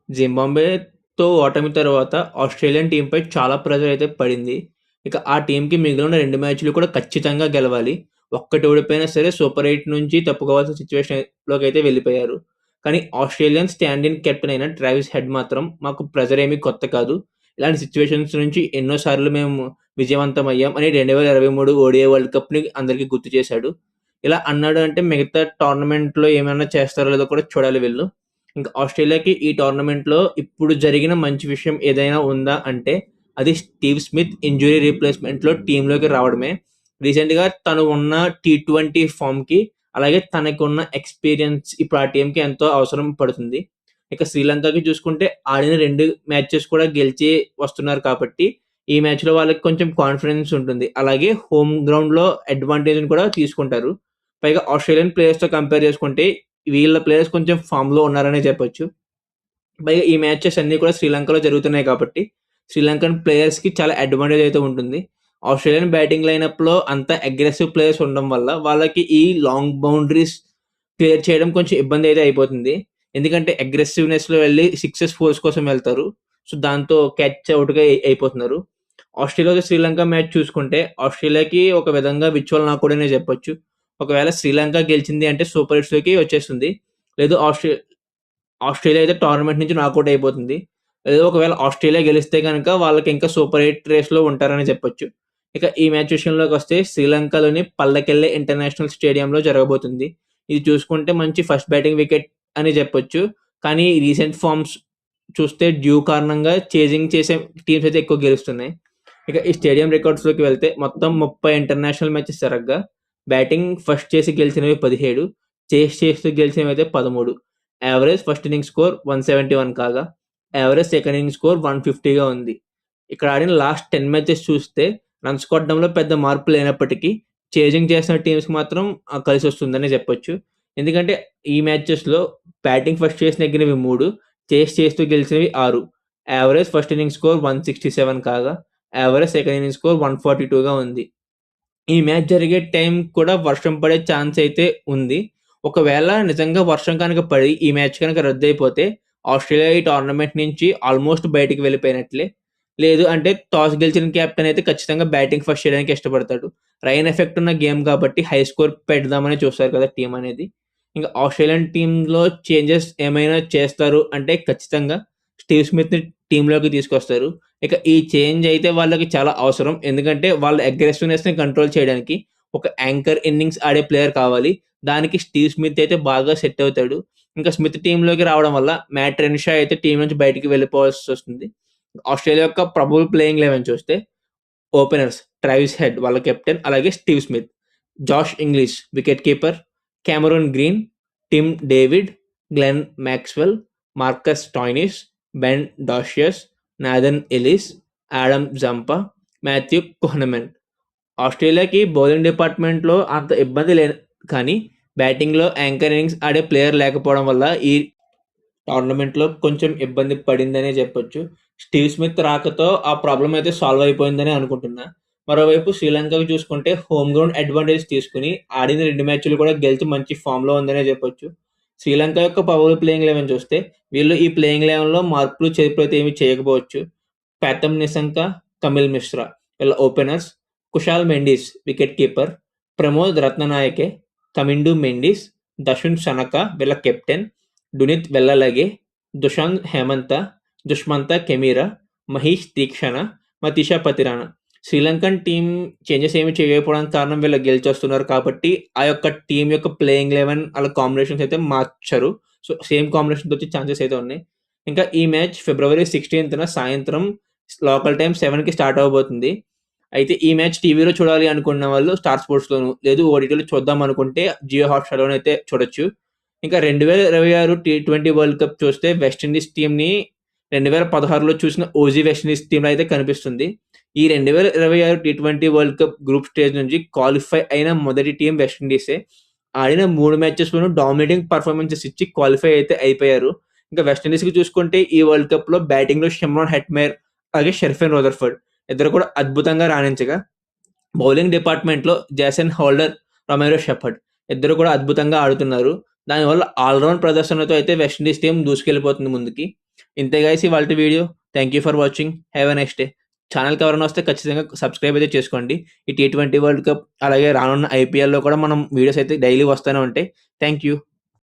జింబాబ్వేతో ఓటమి తర్వాత ఆస్ట్రేలియన్ టీంపై చాలా ప్రెజర్ అయితే పడింది. ఇక ఆ టీంకి మిగిలిన 2 మ్యాచ్‌లు కూడా ఖచ్చితంగా గెలవాలి. ఒక్కటి ఓడిపోయినా సరే సూపర్ 8 నుంచి తప్పుకోవాల్సిన సిట్యుయేషన్‌లోకైతే వెళ్ళిపోయారు. కానీ ఆస్ట్రేలియన్ స్టాండ్ ఇన్ కెప్టెన్ అయిన ట్రావిస్ హెడ్ మాత్రం మాకు ప్రెజర్ ఏమీ కొత్త కాదు. ఇలాంటి సిట్యుయేషన్స్ నుంచి ఎన్నో సార్లు మేము విజయవంతమయ్యాం అని 2023 ఓడిఐ వరల్డ్ కప్‌ని అందరికీ గుర్తు చేశాడు. ఇలా అన్నాడు అంటే మిగతా టోర్నమెంట్‌లో ఏమైనా చేస్తారో లేదో కూడా చూడాలి వీళ్ళు. ఇంకా ఆస్ట్రేలియాకి ఈ టోర్నమెంట్‌లో ఇప్పుడు జరిగిన మంచి విషయం ఏదైనా ఉందా అంటే అది స్టీవ్ స్మిత్ ఇంజ్యూరీ రీప్లేస్‌మెంట్‌లో టీమ్‌లోకి రావడమే. రీసెంట్‌గా తను ఉన్న టీ20 ఫార్మ్‌కి అలాగే తనకున్న ఎక్స్‌పీరియన్స్ ఇప్పుడు ఆ టీమ్‌కి ఎంతో అవసరం పడుతుంది. ఇక శ్రీలంకకి చూసుకుంటే ఆడిన 2 మ్యాచెస్ కూడా గెలిచి వస్తున్నారు కాబట్టి ఈ మ్యాచ్‌లో వాళ్ళకి కొంచెం కాన్ఫిడెన్స్ ఉంటుంది. అలాగే హోమ్ గ్రౌండ్‌లో అడ్వాంటేజ్‌ని కూడా తీసుకుంటారు. పైగా ఆస్ట్రేలియన్ ప్లేయర్స్‌తో కంపేర్ చేసుకుంటే వీళ్ళ ప్లేయర్స్ కొంచెం ఫామ్‌లో ఉన్నారనే చెప్పొచ్చు. పైగా ఈ మ్యాచెస్ అన్నీ కూడా శ్రీలంకలో జరుగుతున్నాయి కాబట్టి, శ్రీలంకన్ ప్లేయర్స్‌కి చాలా అడ్వాంటేజ్ అయితే ఉంటుంది. ఆస్ట్రేలియన్ బ్యాటింగ్ లైనప్‌లో అంత అగ్రెసివ్ ప్లేయర్స్ ఉండడం వల్ల, వాళ్ళకి ఈ లాంగ్ బౌండరీస్ క్లియర్ చేయడం కొంచెం ఇబ్బంది అయితే అయిపోతుంది. ఎందుకంటే అగ్రెసివ్‌నెస్‌లో వెళ్లి సిక్సెస్, ఫోర్స్ కోసం వెళ్తారు. సో, దాంతో క్యాచ్ ఔట్‌గా అయిపోతున్నారు. ఆస్ట్రేలియాతో శ్రీలంక మ్యాచ్ చూసుకుంటే, ఆస్ట్రేలియాకి ఒక విధంగా విర్చువల్ నాకౌట్ అనే చెప్పొచ్చు. ఒకవేళ శ్రీలంక గెలిచింది అంటే సూపర్ ఎయిట్స్‌లోకి వచ్చేస్తుంది. లేదు ఆస్ట్రేలియా అయితే టోర్నమెంట్ నుంచి నాకౌట్ అయిపోతుంది. లేదు ఒకవేళ ఆస్ట్రేలియా గెలిస్తే గనక వాళ్ళకి ఇంకా సూపర్ 8 రేస్‌లో ఉంటారని చెప్పొచ్చు. ఇక ఈ మ్యాచ్ విషయంలోకొస్తే శ్రీలంకలోని పల్లకెల్లె ఇంటర్నేషనల్ స్టేడియంలో జరగబోతుంది. ఇది చూసుకుంటే మంచి ఫస్ట్ బ్యాటింగ్ వికెట్ అని చెప్పొచ్చు. కానీ రీసెంట్ ఫార్మ్స్ చూస్తే డ్యూ కారణంగా చేజింగ్ చేసే టీమ్స్ అయితే ఎక్కువ గెలుస్తున్నాయి. ఇక ఈ స్టేడియం రికార్డ్స్‌లోకి వెళ్తే మొత్తం 30 ఇంటర్నేషనల్ మ్యాచెస్ జరగ్గా బ్యాటింగ్ ఫస్ట్ చేసి గెలిచినవి 17, చేస్ చేస్తూ గెలిచినవైతే 13. యావరేజ్ ఫస్ట్ ఇన్నింగ్స్ స్కోర్ 171 కాగా, యావరేజ్ సెకండ్ ఇన్నింగ్స్ స్కోర్ 150గా ఉంది. ఇక్కడ ఆడిన లాస్ట్ 10 మ్యాచెస్ చూస్తే రన్స్ కొట్టడంలో పెద్ద మార్పు లేనప్పటికీ చేజింగ్ చేసిన టీమ్స్‌కి మాత్రం కలిసొస్తుందనే చెప్పొచ్చు. ఎందుకంటే ఈ మ్యాచెస్‌లో బ్యాటింగ్ ఫస్ట్ చేసి నెగ్గినవి 3, చేస్ చేస్తూ గెలిచినవి 6. యావరేజ్ ఫస్ట్ ఇన్నింగ్స్ స్కోర్ 167 కాగా, యావరేజ్ సెకండ్ ఇన్నింగ్స్ స్కోర్ 142గా ఉంది. ఈ మ్యాచ్ జరిగే టైం కూడా వర్షం పడే ఛాన్స్ అయితే ఉంది. ఒకవేళ నిజంగా వర్షం కనుక పడి ఈ మ్యాచ్ కనుక రద్దయిపోతే ఆస్ట్రేలియా ఈ టోర్నమెంట్ నుంచి ఆల్మోస్ట్ బయటికి వెళ్ళిపోయినట్లే. లేదు అంటే టాస్ గెలిచిన కెప్టెన్ అయితే ఖచ్చితంగా బ్యాటింగ్ ఫస్ట్ చేయడానికి ఇష్టపడతాడు. రైన్ ఎఫెక్ట్ ఉన్న గేమ్ కాబట్టి హై స్కోర్ పెడదామని చూస్తారు కదా టీమ్ అనేది. ఇంకా ఆస్ట్రేలియన్ టీమ్‌లో చేంజెస్ ఏమైనా చేస్తారు అంటే ఖచ్చితంగా స్టీవ్ స్మిత్‌ని టీమ్‌లోకి తీసుకొస్తారు. ఇక ఈ చేంజ్ అయితే వాళ్ళకి చాలా అవసరం. ఎందుకంటే వాళ్ళ అగ్రెసివ్‌నెస్‌ని కంట్రోల్ చేయడానికి ఒక యాంకర్ ఇన్నింగ్స్ ఆడే ప్లేయర్ కావాలి. దానికి స్టీవ్ స్మిత్ అయితే బాగా సెట్ అవుతాడు. ఇంకా స్మిత్ టీమ్‌లోకి రావడం వల్ల మ్యాట్ రెన్‌షా అయితే టీమ్ నుంచి బయటికి వెళ్ళిపోవాల్సొస్తుంది. ఆస్ట్రేలియా యొక్క ప్రాబబుల్ ప్లేయింగ్ 11 చూస్తే ఓపెనర్స్ ట్రావిస్ హెడ్ వాళ్ళ కెప్టెన్, అలాగే Steve Smith, Josh Inglis wicket keeper, Cameron Green, Tim David, Glenn Maxwell, Marcus Stoinis, Ben Dwarshuis, Nathan Ellis, Adam Zampa, Matthew Kuhnemann. ఆస్ట్రేలియాకి bowling డిపార్ట్‌మెంట్‌లో అంత ఇబ్బంది లేదు. కానీ బ్యాటింగ్‌లో యాంకర్ ఇన్నింగ్స్ ఆడే ప్లేయర్ లేకపోవడం వల్ల ఈ టోర్నమెంట్‌లో కొంచెం ఇబ్బంది పడిందనే చెప్పొచ్చు. స్టీవ్ స్మిత్ రాకతో ఆ ప్రాబ్లమ్ అయితే సాల్వ్ అయిపోయిందనే అనుకుంటున్నా. మరోవైపు శ్రీలంకకి చూసుకుంటే హోమ్ గ్రౌండ్ అడ్వాంటేజ్ తీసుకొని ఆడిన 2 మ్యాచ్‌లు కూడా గెలిచి మంచి ఫామ్‌లో ఉందనే చెప్పొచ్చు. శ్రీలంక యొక్క పవర్ ప్లేయింగ్ 11 చూస్తే వీళ్ళు ఈ ప్లేయింగ్ 11లో మార్పులు, చేర్పులైతే ఏమి చేయకపోవచ్చు. ప్యాథమ్ నిశంక, కమిల్ మిశ్రా వీళ్ళ openers, Kusal Mendis wicket keeper, Pramod Rathnayake, Kamindu Mendis, Dasun Shanaka వీళ్ళ captain, Dunith Wellalage, Dushan Hemantha, Dushmantha Chameera, Maheesh Theekshana, Matheesha Pathirana. Sri Lankan team changes ఏమి చేయకపోవడానికి కారణం వీళ్ళు గెలిచొస్తున్నారు కాబట్టి ఆ యొక్క టీమ్ యొక్క ప్లేయింగ్ 11 ఆళ్ళ కాంబినేషన్స్ అయితే మార్చరు. సో, సేమ్ కాంబినేషన్‌తో వచ్చే ఛాన్సెస్ అయితే ఉన్నాయి. ఇంకా ఈ మ్యాచ్ ఫిబ్రవరి 16న సాయంత్రం లోకల్ టైమ్ 7కి స్టార్ట్ అవ్వబోతుంది. అయితే ఈ మ్యాచ్ టీవీలో చూడాలి అనుకున్న వాళ్ళు స్టార్ స్పోర్ట్స్‌లోను, లేదు ఓటీటీలో చూద్దాం అనుకుంటే జియో హాట్‌స్టార్‌లోనైతే చూడొచ్చు. ఇంకా 2026 టీ20 వరల్డ్ కప్ చూస్తే వెస్టిండీస్ టీమ్‌ని 2016లో చూసిన ఓజీ వెస్టిండీస్ టీమ్‌లో అయితే కనిపిస్తుంది. ఈ 2026 T20 world cup group stage నుంచి క్వాలిఫై అయిన మొదటి టీమ్ వెస్టిండీసే. ఆడిన 3 మ్యాచెస్‌లోనూ డామినేటింగ్ పెర్ఫార్మన్సెస్ ఇచ్చి క్వాలిఫై అయితే అయిపోయారు. ఇంకా వెస్టిండీస్‌కి చూసుకుంటే ఈ వరల్డ్ కప్‌లో బ్యాటింగ్‌లో షిమ్రాన్ హెట్మేర్, అలాగే షెర్ఫెన్ రదర్‌ఫోర్డ్ ఇద్దరు కూడా అద్భుతంగా రాణించగా, బౌలింగ్ డిపార్ట్‌మెంట్‌లో జేసన్ హోల్డర్, రొమెరో షెపర్డ్ ఇద్దరు కూడా అద్భుతంగా ఆడుతున్నారు. దానివల్ల ఆల్ రౌండ్ ప్రదర్శనతో అయితే వెస్టిండీస్ టీమ్ దూసుకెళ్ళిపోతుంది ముందుకి. ఇంతే గైస్ ఇవాల్టి video. Thank you for watching. Have a nice day. ఛానల్‌కి ఎవరైనా వస్తే ఖచ్చితంగా సబ్స్క్రైబ్ అయితే చేసుకోండి. ఈ T20 వరల్డ్ కప్ అలాగే రానున్న IPLలో కూడా మనం వీడియోస్ అయితే డైలీ వస్తూనే ఉంటాయి. Thank you.